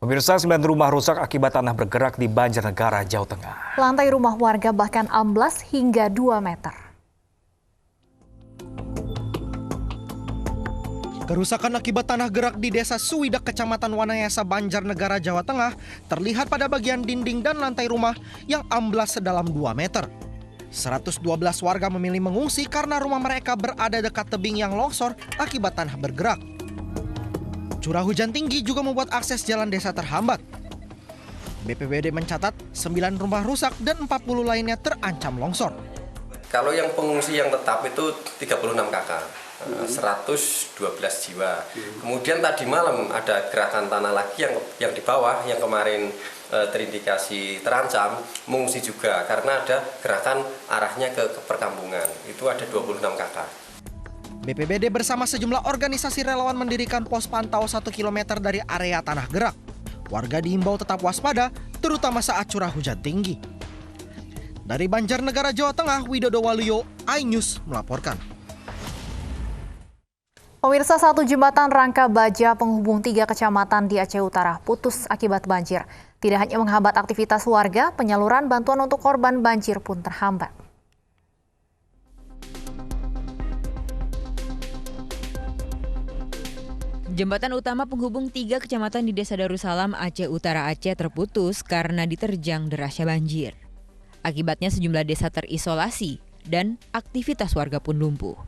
Pemirsa, 9 rumah rusak akibat tanah bergerak di Banjarnegara, Jawa Tengah. Lantai rumah warga bahkan amblas hingga 2 meter. Kerusakan akibat tanah gerak di Desa Suwidak, Kecamatan Wanayasa, Banjarnegara, Jawa Tengah terlihat pada bagian dinding dan lantai rumah yang amblas sedalam 2 meter. 112 warga memilih mengungsi karena rumah mereka berada dekat tebing yang longsor akibat tanah bergerak. Curah hujan tinggi juga membuat akses jalan desa terhambat. BPBD mencatat 9 rumah rusak dan 40 lainnya terancam longsor. Kalau yang pengungsi yang tetap itu 36 kakak, 112 jiwa. Kemudian tadi malam ada gerakan tanah lagi yang di bawah yang kemarin terindikasi terancam, mengungsi juga karena ada gerakan arahnya ke perkampungan. Itu ada 26 kakak. BPBD bersama sejumlah organisasi relawan mendirikan pos pantau 1 km dari area tanah gerak. Warga diimbau tetap waspada, terutama saat curah hujan tinggi. Dari Banjarnegara, Jawa Tengah, Widodo Waluyo, iNews melaporkan. Pemirsa, satu jembatan rangka baja penghubung 3 kecamatan di Aceh Utara putus akibat banjir. Tidak hanya menghambat aktivitas warga, penyaluran bantuan untuk korban banjir pun terhambat. Jembatan utama penghubung 3 kecamatan di Desa Darussalam, Aceh Utara, Aceh terputus karena diterjang derasnya banjir. Akibatnya sejumlah desa terisolasi dan aktivitas warga pun lumpuh.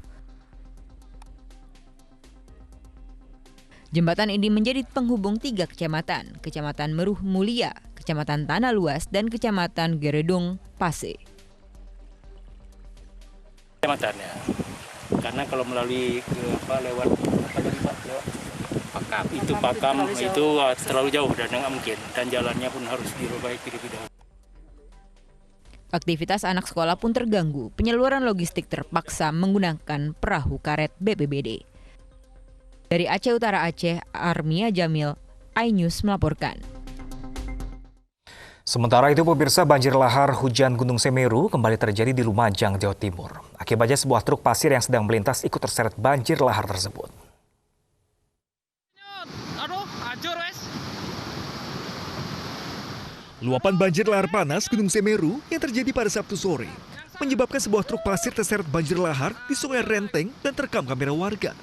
Jembatan ini menjadi penghubung 3 kecamatan, Kecamatan Meruh Mulia, Kecamatan Tanah Luas, dan Kecamatan Geredung, Pase. Kecamatannya, karena kalau melalui lewat Pakam, itu Pakam itu terlalu jauh dan nggak mungkin, dan jalannya pun harus diperbaiki lebih dahulu. Aktivitas anak sekolah pun terganggu, penyaluran logistik terpaksa menggunakan perahu karet BPBD. Dari Aceh Utara Aceh, Armia Jamil, iNews melaporkan. Sementara itu, pemirsa, banjir lahar hujan Gunung Semeru kembali terjadi di Lumajang, Jawa Timur. Akibatnya sebuah truk pasir yang sedang melintas ikut terseret banjir lahar tersebut. Luapan banjir lahar panas Gunung Semeru yang terjadi pada Sabtu sore menyebabkan sebuah truk pasir terseret banjir lahar di Sungai Renteng dan terekam kamera warga.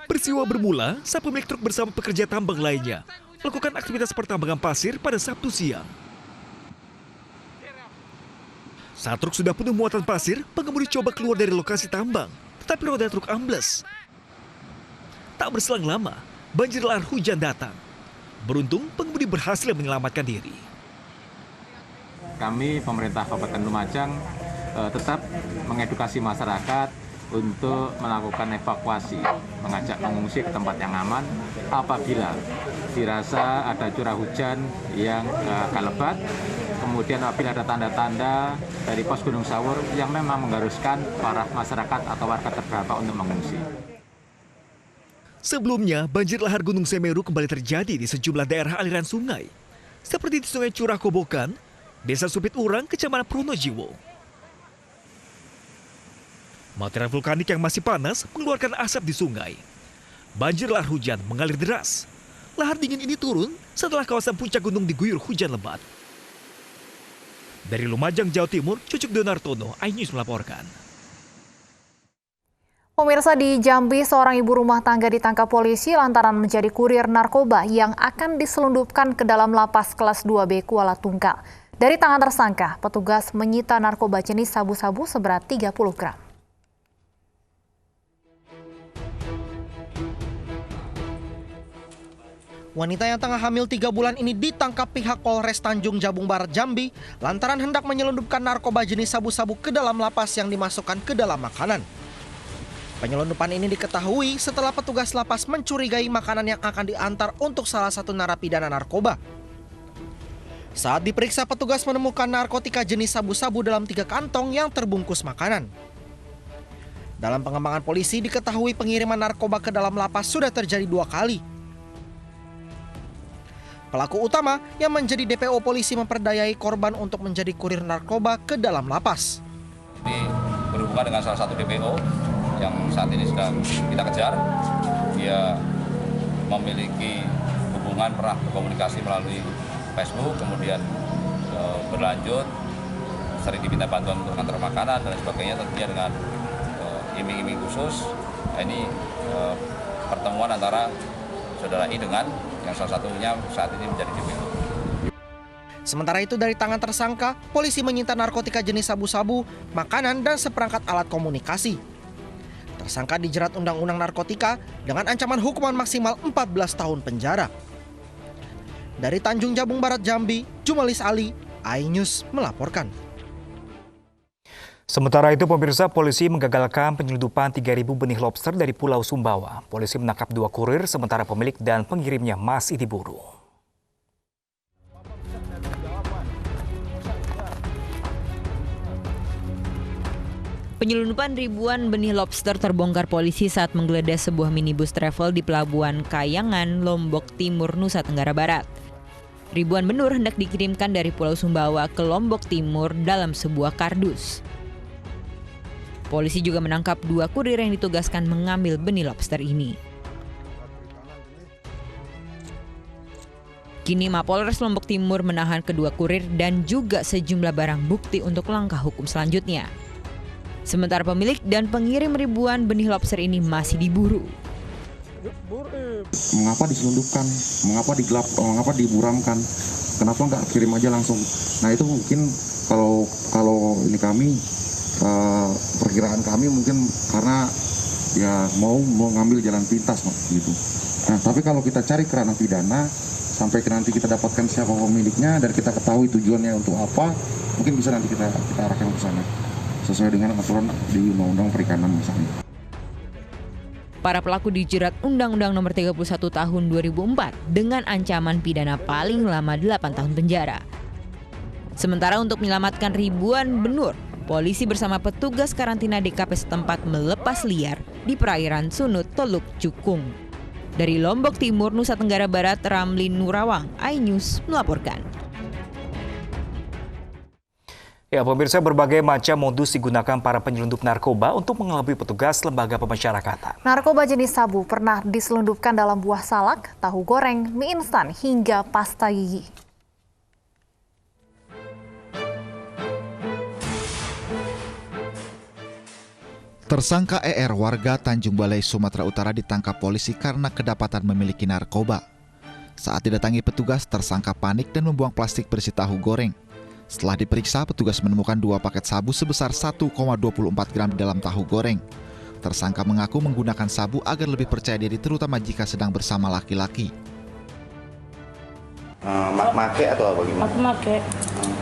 Peristiwa bermula saat pemilik truk bersama pekerja tambang lainnya melakukan aktivitas pertambangan pasir pada Sabtu siang. Saat truk sudah penuh muatan pasir, pengemudi coba keluar dari lokasi tambang, tetapi roda truk ambles. Tak berselang lama, banjir lahar hujan datang. Beruntung, pengemudi berhasil menyelamatkan diri. Kami, pemerintah Kabupaten Lumajang, tetap mengedukasi masyarakat untuk melakukan evakuasi, mengajak mengungsi ke tempat yang aman apabila dirasa ada curah hujan yang agak lebat, kemudian apabila ada tanda-tanda dari pos Gunung Sawur yang memang mengharuskan para masyarakat atau warga terdampak untuk mengungsi. Sebelumnya, banjir lahar Gunung Semeru kembali terjadi di sejumlah daerah aliran sungai, seperti di Sungai Curah Kobokan, Desa Supit Urang, Kecamatan Pronojiwo. Material vulkanik yang masih panas mengeluarkan asap di sungai. Banjir lahar hujan mengalir deras. Lahar dingin ini turun setelah kawasan puncak gunung diguyur hujan lebat. Dari Lumajang, Jawa Timur, Cucuk Donartono, iNews melaporkan. Pemirsa, di Jambi, seorang ibu rumah tangga ditangkap polisi lantaran menjadi kurir narkoba yang akan diselundupkan ke dalam lapas kelas 2B Kuala Tungkal. Dari tangan tersangka, petugas menyita narkoba jenis sabu-sabu seberat 30 gram. Wanita yang tengah hamil 3 bulan ini ditangkap pihak Polres Tanjung Jabung Barat, Jambi, lantaran hendak menyelundupkan narkoba jenis sabu-sabu ke dalam lapas yang dimasukkan ke dalam makanan. Penyelundupan ini diketahui setelah petugas lapas mencurigai makanan yang akan diantar untuk salah satu narapidana narkoba. Saat diperiksa, petugas menemukan narkotika jenis sabu-sabu dalam 3 kantong yang terbungkus makanan. Dalam pengembangan polisi diketahui pengiriman narkoba ke dalam lapas sudah terjadi 2 kali. Pelaku utama yang menjadi DPO polisi memperdayai korban untuk menjadi kurir narkoba ke dalam lapas. Ini berhubungan dengan salah satu DPO yang saat ini sedang kita kejar. Dia memiliki hubungan pernah berkomunikasi melalui Facebook, kemudian berlanjut sering diminta bantuan untuk antar makanan dan sebagainya, tentunya dengan iming-iming khusus. Ini pertemuan antara saudara I dengan yang salah satunya saat ini menjadi DPO. Sementara itu dari tangan tersangka, polisi menyita narkotika jenis sabu-sabu, makanan, dan seperangkat alat komunikasi. Tersangka dijerat Undang-Undang Narkotika dengan ancaman hukuman maksimal 14 tahun penjara. Dari Tanjung Jabung Barat, Jambi, Jumalis Ali, iNews melaporkan. Sementara itu, pemirsa, polisi menggagalkan penyelundupan 3.000 benih lobster dari Pulau Sumbawa. Polisi menangkap 2 kurir, sementara pemilik dan pengirimnya masih diburu. Penyelundupan ribuan benih lobster terbongkar polisi saat menggeledah sebuah minibus travel di Pelabuhan Kayangan, Lombok Timur, Nusa Tenggara Barat. Ribuan benur hendak dikirimkan dari Pulau Sumbawa ke Lombok Timur dalam sebuah kardus. Polisi juga menangkap 2 kurir yang ditugaskan mengambil benih lobster ini. Kini Mapolres Lombok Timur menahan kedua kurir dan juga sejumlah barang bukti untuk langkah hukum selanjutnya. Sementara pemilik dan pengirim ribuan benih lobster ini masih diburu. Mengapa diselundupkan? Mengapa diburamkan? Kenapa nggak kirim aja langsung? Nah itu mungkin kalau ini kami perkiraan kami mungkin karena ya mau ngambil jalan pintas gitu. Nah tapi kalau kita cari ke ranah pidana sampai nanti kita dapatkan siapa pemiliknya dan kita ketahui tujuannya untuk apa, mungkin bisa nanti kita arahkan ke sana sesuai dengan aturan di Undang-Undang Perikanan misalnya. Para pelaku dijerat Undang-Undang Nomor 31 Tahun 2004 dengan ancaman pidana paling lama 8 tahun penjara. Sementara untuk menyelamatkan ribuan benur, polisi bersama petugas karantina DKP setempat melepas liar di perairan Sunut, Teluk Cukung. Dari Lombok Timur, Nusa Tenggara Barat, Ramlin Nurawang, iNews melaporkan. Ya, pemirsa, berbagai macam modus digunakan para penyelundup narkoba untuk mengelabui petugas lembaga pemasyarakatan. Narkoba jenis sabu pernah diselundupkan dalam buah salak, tahu goreng, mie instan, hingga pasta gigi. Tersangka ER warga Tanjung Balai, Sumatera Utara ditangkap polisi karena kedapatan memiliki narkoba. Saat didatangi petugas, tersangka panik dan membuang plastik berisi tahu goreng. Setelah diperiksa, petugas menemukan 2 paket sabu sebesar 1,24 gram di dalam tahu goreng. Tersangka mengaku menggunakan sabu agar lebih percaya diri, terutama jika sedang bersama laki-laki. Make atau apa gimana? Aku make.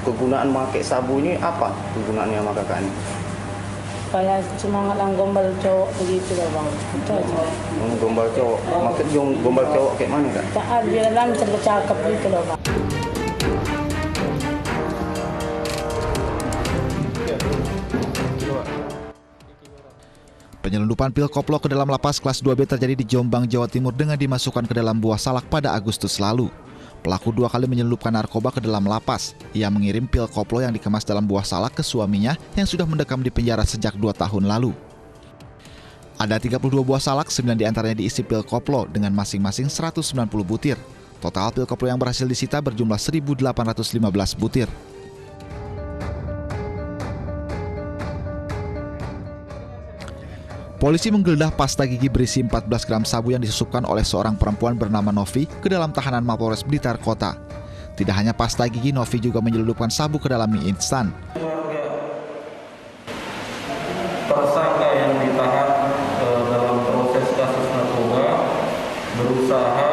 Kegunaan make sabu ini apa kegunaannya sama kakak ini? Kayak semangat lang gombal cowok begitu loh bang. Itu aja. Gombal cowok. Maksud gombal cowok kayak mana kak? Saat dia dalam cakep gitu loh bang. Penyelundupan pil koplo ke dalam lapas kelas 2B terjadi di Jombang, Jawa Timur dengan dimasukkan ke dalam buah salak pada Agustus lalu. Pelaku 2 kali menyelundupkan narkoba ke dalam lapas. Ia mengirim pil koplo yang dikemas dalam buah salak ke suaminya yang sudah mendekam di penjara sejak 2 tahun lalu. Ada 32 buah salak, 9 diantaranya diisi pil koplo dengan masing-masing 190 butir. Total pil koplo yang berhasil disita berjumlah 1.815 butir. Polisi menggeledah pasta gigi berisi 14 gram sabu yang disusupkan oleh seorang perempuan bernama Novi ke dalam tahanan Mapolres Blitar Kota. Tidak hanya pasta gigi, Novi juga menyelundupkan sabu ke dalam mie instan. Tersangka yang ditahan dalam proses kasus narkoba berusaha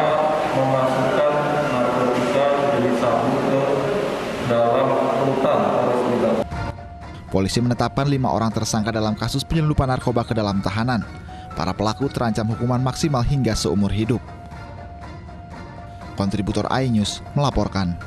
memasukkan narkotika jenis sabu ke dalam rutan Polres Blitar. Polisi menetapkan 5 orang tersangka dalam kasus penyelundupan narkoba ke dalam tahanan. Para pelaku terancam hukuman maksimal hingga seumur hidup. Kontributor iNews melaporkan.